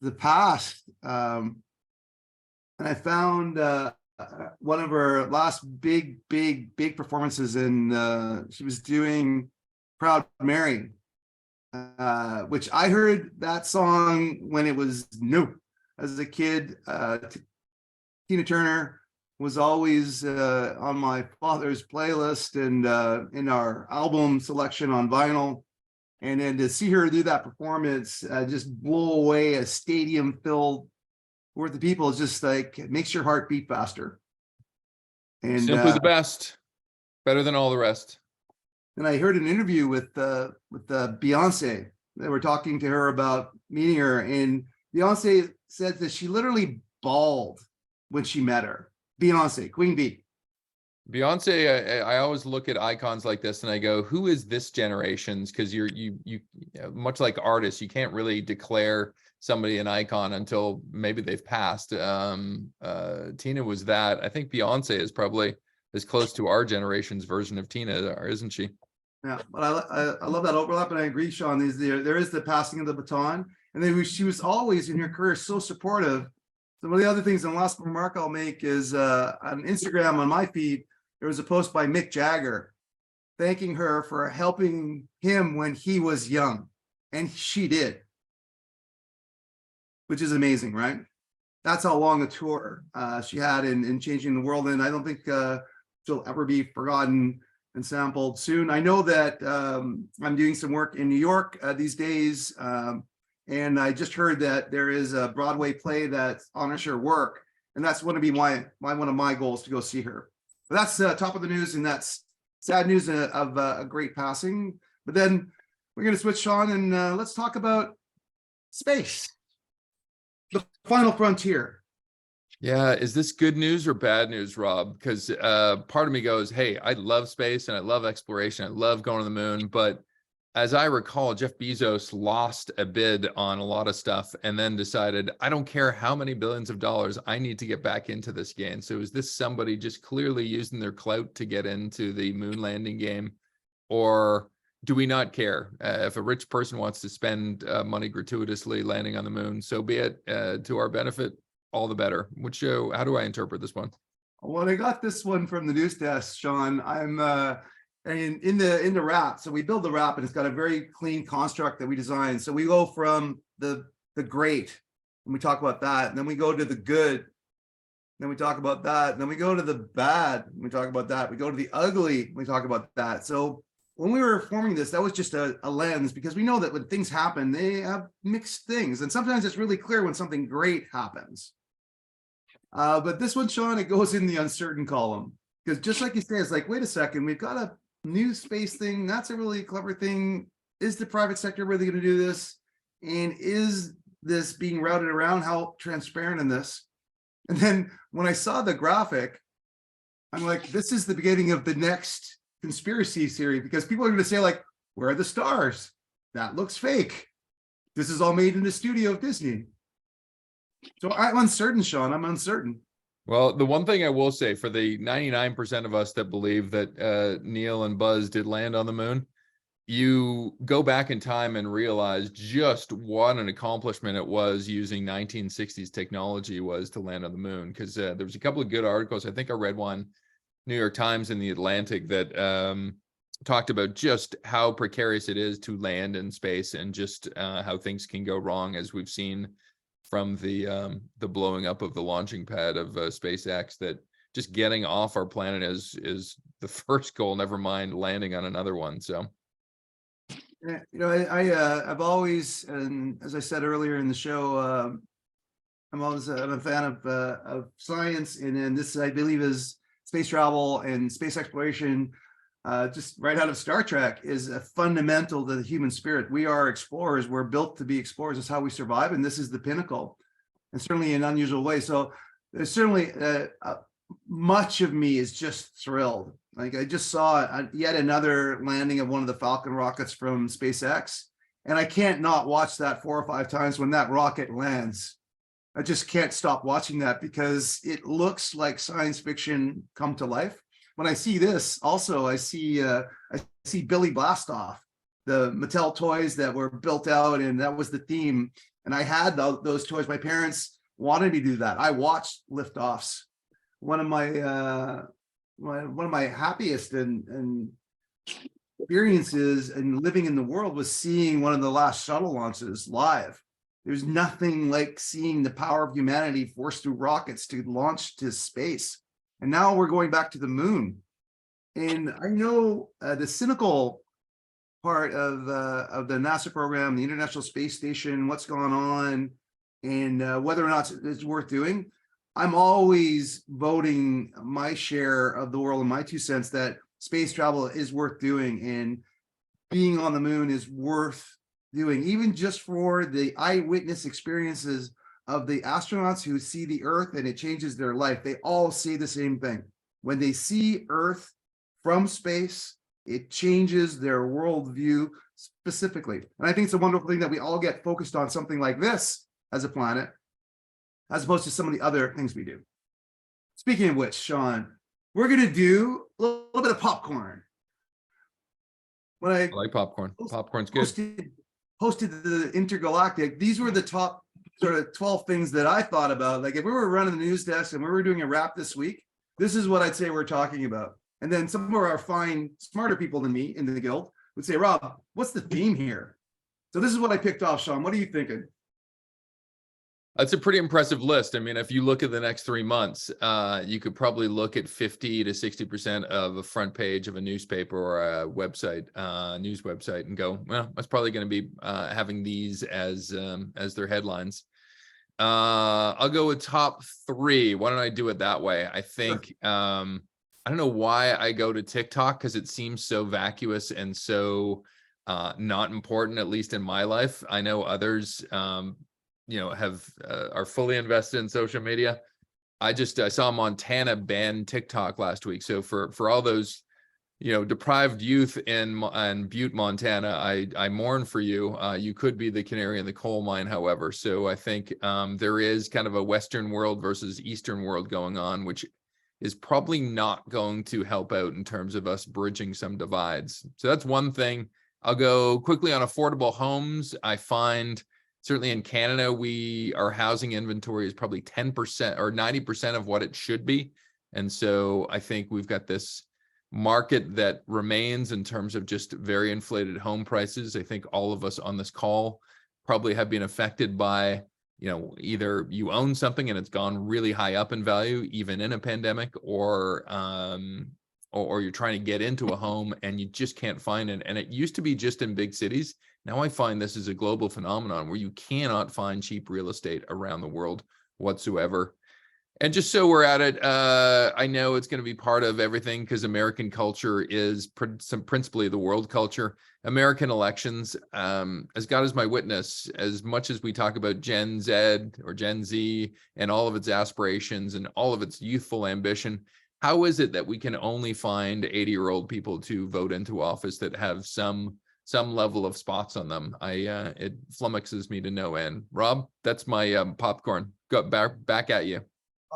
the past, and I found one of her last big performances, and she was doing Proud Mary, which I heard that song when it was new. As a kid, Tina Turner was always on my father's playlist and in our album selection on vinyl. And then to see her do that performance, just blow away a stadium filled worth of people, is just like, it makes your heart beat faster. And Simply the best, better than all the rest. and I heard an interview with Beyonce. They were talking to her about meeting her, and Beyonce said that she literally bawled when she met her. Beyonce, Queen Bee. Beyonce, I always look at icons like this and I go, who is this generation's? Because you much like artists, you can't really declare somebody an icon until maybe they've passed. Tina was that. I think Beyonce is probably as close to our generation's version of Tina, isn't she? Yeah, but I love that overlap, and I agree, Sean. There is the passing of the baton, and then she was always in her career so supportive. So one of the other things, and the last remark I'll make is on Instagram on my feed, there was a post by Mick Jagger thanking her for helping him when he was young, and she did, which is amazing, right? That's how long a tour she had in changing the world, and I don't think she'll ever be forgotten and sampled soon. I know that I'm doing some work in New York these days, and I just heard that there is a Broadway play that honors her work, and that's going to be one of my goals, to go see her. But that's top of the news, and that's sad news of a great passing. But then we're going to switch, Sean, and let's talk about space, the final frontier. Yeah, is this good news or bad news, Rob? Because part of me goes, hey, I love space and I love exploration. I love going to the moon. But as I recall, Jeff Bezos lost a bid on a lot of stuff and then decided, I don't care how many billions of dollars, I need to get back into this game. So is this somebody just clearly using their clout to get into the moon landing game? Or do we not care? If a rich person wants to spend money gratuitously landing on the moon, so be it, to our benefit, all the better. How do I interpret this one? Well, I got this one from the news desk, Sean. I'm in the wrap. So we build the wrap, and it's got a very clean construct that we designed. So we go from the great, and we talk about that, and then we go to the good, then we talk about that, and then we go to the bad, and we talk about that. We go to the ugly, and we talk about that. So when we were forming this, that was just a lens, because we know that when things happen, they have mixed things, and sometimes it's really clear when something great happens. But this one, Sean, it goes in the uncertain column, because just like you say, it's like, wait a second, we've got a new space thing. That's a really clever thing. Is the private sector really going to do this? And is this being routed around? How transparent in this? And then when I saw the graphic, I'm like, this is the beginning of the next conspiracy theory, because people are going to say, like, where are the stars? That looks fake. This is all made in the studio of Disney. So I'm uncertain, Sean. I'm uncertain. Well, the one thing I will say for the 99% of us that believe that Neil and Buzz did land on the moon, you go back in time and realize just what an accomplishment it was using 1960s technology was to land on the moon. Because there was a couple of good articles. I think I read one, New York Times and the Atlantic, that talked about just how precarious it is to land in space and just how things can go wrong, as we've seen from the blowing up of the launching pad of SpaceX. That just getting off our planet is the first goal, never mind landing on another one. So. Yeah, you know, I've always, and as I said earlier in the show, I'm a fan of science, and this, I believe, is space travel and space exploration, just right out of Star Trek, is a fundamental to the human spirit. We are explorers. We're built to be explorers. It's how we survive, and this is the pinnacle, and certainly in an unusual way. So there's certainly much of me is just thrilled. Like, I just saw yet another landing of one of the Falcon rockets from SpaceX, and I can't not watch that 4 or 5 times when that rocket lands. I just can't stop watching that because it looks like science fiction come to life. When I see this, also I see Billy Blastoff, the Mattel toys that were built out, and that was the theme. And I had those toys. My parents wanted me to do that. I watched liftoffs. One of my happiest and experiences in living in the world was seeing one of the last shuttle launches live. There's nothing like seeing the power of humanity forced through rockets to launch to space. And now we're going back to the moon. And I know the cynical part of the NASA program, the International Space Station, what's going on, and whether or not it's worth doing. I'm always voting my share of the world, in my 2 cents, that space travel is worth doing, and being on the moon is worth doing, even just for the eyewitness experiences of the astronauts who see the Earth and it changes their life. They all say the same thing. When they see Earth from space, it changes their worldview specifically. And I think it's a wonderful thing that we all get focused on something like this as a planet, as opposed to some of the other things we do. Speaking of which, Sean, we're going to do a little bit of popcorn. When I like popcorn. Popcorn's good. Hosted the Intergalactic, these were the top sort of 12 things that I thought about. Like, if we were running the news desk and we were doing a wrap this week, this is what I'd say we're talking about. And then some of our fine, smarter people than me in the guild would say, Rob, what's the theme here? So this is what I picked off, Sean. What are you thinking? That's a pretty impressive list. I mean, if you look at the next 3 months, you could probably look at 50 to 60% of a front page of a newspaper or a website, news website, and go, well, that's probably going to be having these as their headlines. I'll go with top 3. Why don't I do it that way? I think I don't know why I go to TikTok, because it seems so vacuous and so not important, at least in my life. I know others are fully invested in social media. I saw Montana ban TikTok last week. So for all those, deprived youth in Butte, Montana, I mourn for you. You could be the canary in the coal mine, however. So I think there is kind of a Western world versus Eastern world going on, which is probably not going to help out in terms of us bridging some divides. So that's one thing. I'll go quickly on affordable homes. I find certainly in Canada, our housing inventory is probably 10% or 90% of what it should be. And so I think we've got this market that remains in terms of just very inflated home prices. I think all of us on this call probably have been affected by, either you own something and it's gone really high up in value, even in a pandemic, or you're trying to get into a home and you just can't find it. And it used to be just in big cities. Now I find this is a global phenomenon where you cannot find cheap real estate around the world whatsoever. And just so we're at it, I know it's going to be part of everything because American culture is principally the world culture. American elections, as God is my witness, as much as we talk about Gen Z or Gen Z and all of its aspirations and all of its youthful ambition, how is it that we can only find 80-year-old people to vote into office that have some level of spots on them? It flummoxes me to no end. Rob, that's my popcorn. Go back at you.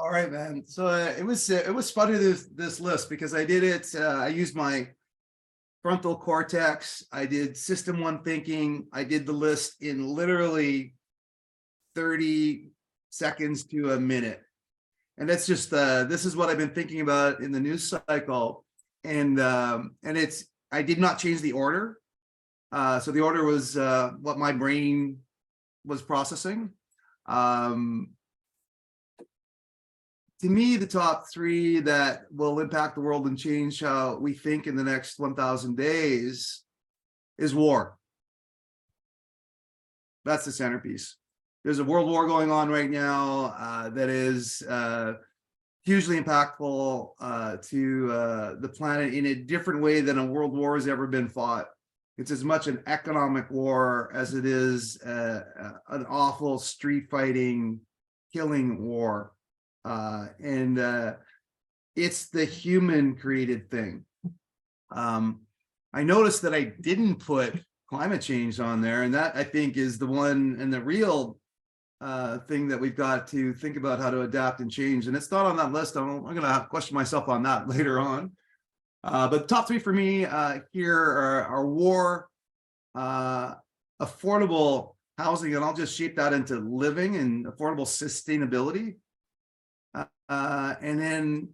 All right, man. So it was fun to do this list because I did it. I used my frontal cortex. I did system one thinking. I did the list in literally 30 seconds to a minute. And that's just this is what I've been thinking about in the news cycle. And it's I did not change the order. So the order was what my brain was processing. To me, the top three that will impact the world and change how we think in the next 1,000 days is war. That's the centerpiece. There's a world war going on right now that is hugely impactful to the planet in a different way than a world war has ever been fought. It's as much an economic war as it is an awful street fighting, killing war. And it's the human created thing. I noticed that I didn't put climate change on there, and that I think is the one and the real thing that we've got to think about how to adapt and change. And it's not on that list. I'm going to have to question myself on that later on. But top three for me here are war, affordable housing, and I'll just shape that into living and affordable sustainability. And then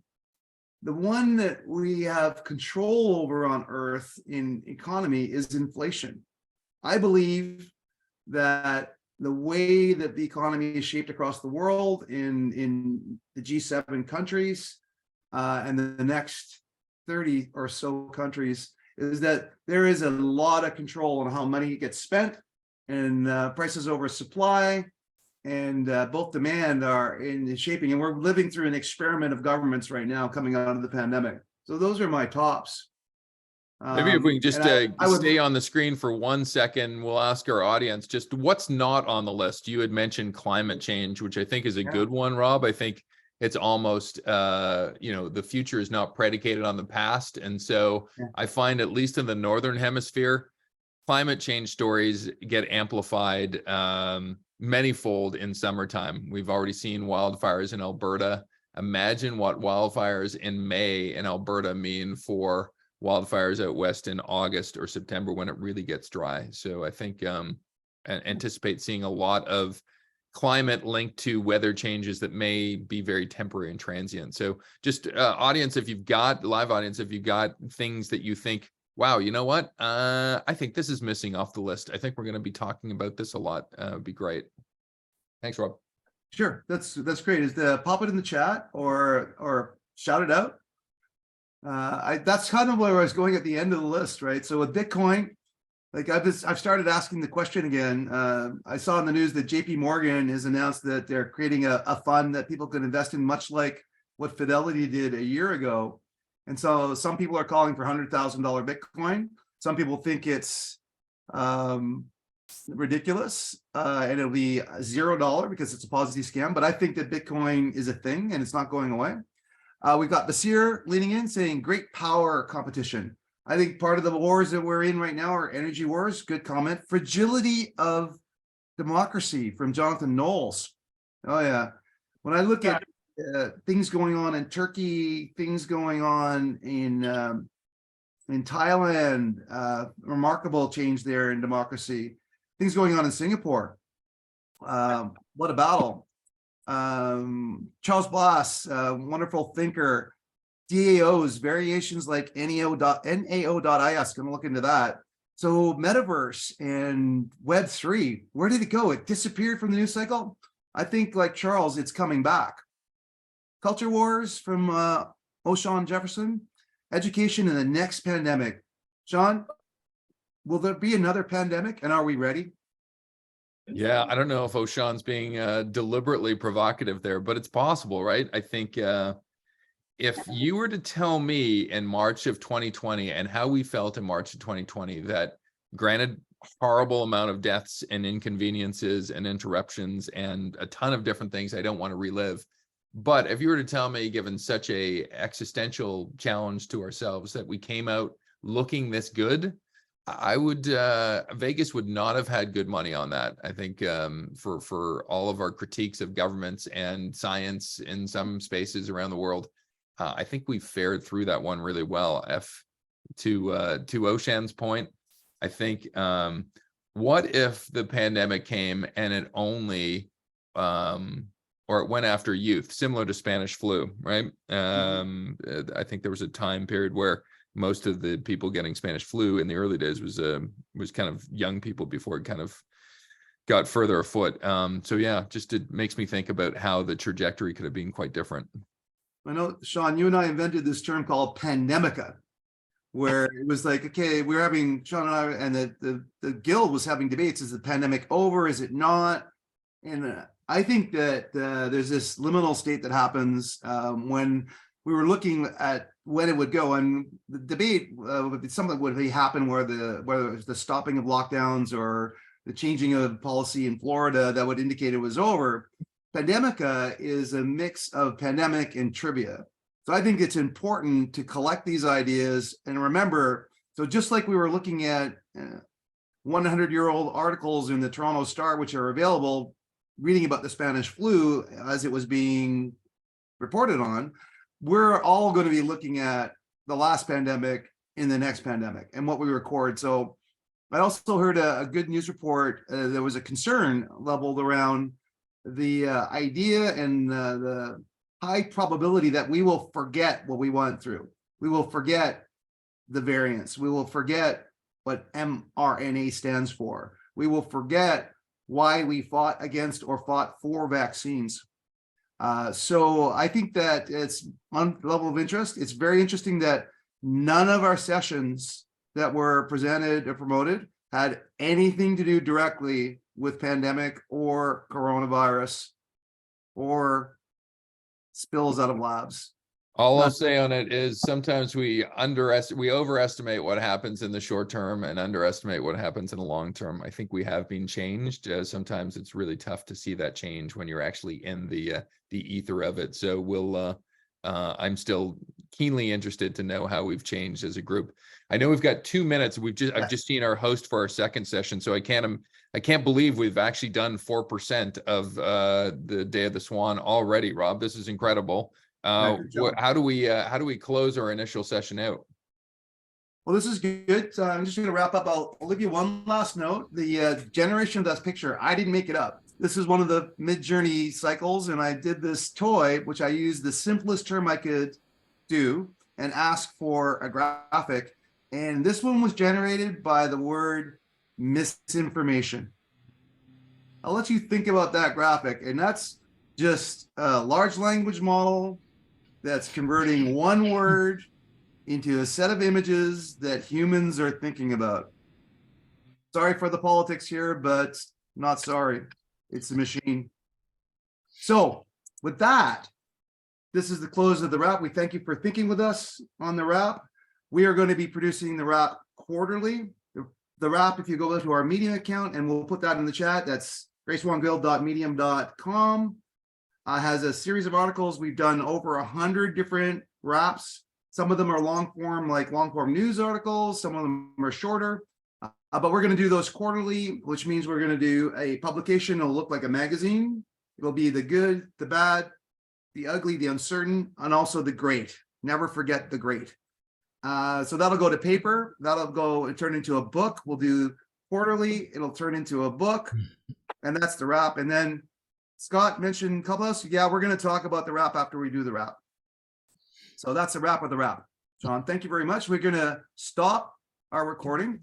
the one that we have control over on Earth in economy is inflation. I believe that the way that the economy is shaped across the world in the G7 countries and the next 30 or so countries is that there is a lot of control on how money gets spent and prices over supply. And both demand are in the shaping, and we're living through an experiment of governments right now coming out of the pandemic. So those are my tops. Maybe if we can just I would stay on the screen for 1 second, we'll ask our audience just what's not on the list. You had mentioned climate change, which I think is a good one, Rob. I think it's almost, the future is not predicated on the past. And so I find, at least in the Northern Hemisphere, climate change stories get amplified manyfold in summertime. We've already seen wildfires in Alberta. Imagine what wildfires in May in Alberta mean for wildfires out west in August or September when it really gets dry. So I think anticipate seeing a lot of climate linked to weather changes that may be very temporary and transient. So just audience, if you've got live audience, if you've got things that you think, wow, you know what? I think this is missing off the list. I think we're going to be talking about this a lot. It'd be great. Thanks, Rob. Sure, that's great. Is the pop it in the chat or shout it out? That's kind of where I was going at the end of the list, right? So with Bitcoin, like I've started asking the question again. I saw in the news that JP Morgan has announced that they're creating a fund that people can invest in, much like what Fidelity did a year ago. And so some people are calling for $100,000 Bitcoin. Some people think it's ridiculous and it'll be $0 because it's a Ponzi scam. But I think that Bitcoin is a thing and it's not going away. We've got Basir leaning in saying great power competition. I think part of the wars that we're in right now are energy wars. Good comment. Fragility of democracy from Jonathan Knowles. Oh yeah. When I look at things going on in Turkey, things going on in Thailand, remarkable change there in democracy. Things going on in Singapore. What a battle. Charles Blass, wonderful thinker. DAOs, variations like NAO.is, gonna look into that. So metaverse and Web3, where did it go? It disappeared from the news cycle. I think, like Charles, it's coming back. Culture wars from O'Shawn Jefferson. Education in the next pandemic. Sean, will there be another pandemic, and are we ready? Yeah, I don't know if O'Shawn's being deliberately provocative there, but it's possible, right? I think if you were to tell me in March of 2020 and how we felt in March of 2020, that granted horrible amount of deaths and inconveniences and interruptions and a ton of different things I don't want to relive. But if you were to tell me, given such a existential challenge to ourselves, that we came out looking this good, I would Vegas would not have had good money on that. I think for all of our critiques of governments and science in some spaces around the world, I think we fared through that one really well. To Oshan's point, I think what if the pandemic came and it only or it went after youth, similar to Spanish flu, right? I think there was a time period where most of the people getting Spanish flu in the early days was kind of young people before it kind of got further afoot. So yeah, just it makes me think about how the trajectory could have been quite different. I know, Sean, you and I invented this term called pandemica, where it was like, okay, we're having, Sean and I, and the guild was having debates. Is the pandemic over? Is it not? And I think that there's this liminal state that happens when we were looking at when it would go, and the debate something would happen whether it was the stopping of lockdowns or the changing of policy in Florida that would indicate it was over. Pandemica is a mix of pandemic and trivia. So I think it's important to collect these ideas and remember, so just like we were looking at 100-year-old articles in the Toronto Star, which are available, reading about the Spanish flu as it was being reported on, we're all going to be looking at the last pandemic in the next pandemic and what we record. So I also heard a good news report. There was a concern leveled around the idea and the high probability that we will forget what we went through. We will forget the variants. We will forget what mRNA stands for. We will forget why we fought against or fought for vaccines. So I think that it's on the level of interest. It's very interesting that none of our sessions that were presented or promoted had anything to do directly with pandemic or coronavirus or spills out of labs. All I'll say on it is sometimes we overestimate what happens in the short term and underestimate what happens in the long term. I think we have been changed. Sometimes it's really tough to see that change when you're actually in the ether of it. So we'll I'm still keenly interested to know how we've changed as a group. I know we've got 2 minutes. I've just seen our host for our second session, so I can't believe we've actually done 4% of the Day of the Swan already, Rob. This is incredible. How do we close our initial session out? Well, this is good. I'm just going to wrap up. I'll leave you one last note. The generation of that picture, I didn't make it up. This is one of the mid-journey cycles, and I did this toy, which I used the simplest term I could do and ask for a graphic. And this one was generated by the word misinformation. I'll let you think about that graphic. And that's just a large language model that's converting one word into a set of images that humans are thinking about. Sorry for the politics here, but not sorry. It's a machine. So with that, this is the close of the wrap. We thank you for thinking with us on the wrap. We are going to be producing the wrap quarterly. The wrap, if you go to our Medium account, and we'll put that in the chat, that's grayswanguild.medium.com. Has a series of articles. We've done over 100 different wraps. Some of them are long form, like long form news articles. Some of them are shorter, but we're going to do those quarterly, which means we're going to do a publication. It'll look like a magazine. It'll be the good, the bad, the ugly, the uncertain, and also the great. Never forget the great. So that'll go to paper. That'll go and turn into a book. We'll do quarterly. It'll turn into a book, and that's the wrap. And then Scott mentioned Clubhouse. Yeah, we're going to talk about the wrap after we do the wrap. So that's a wrap of the wrap. John, thank you very much. We're going to stop our recording.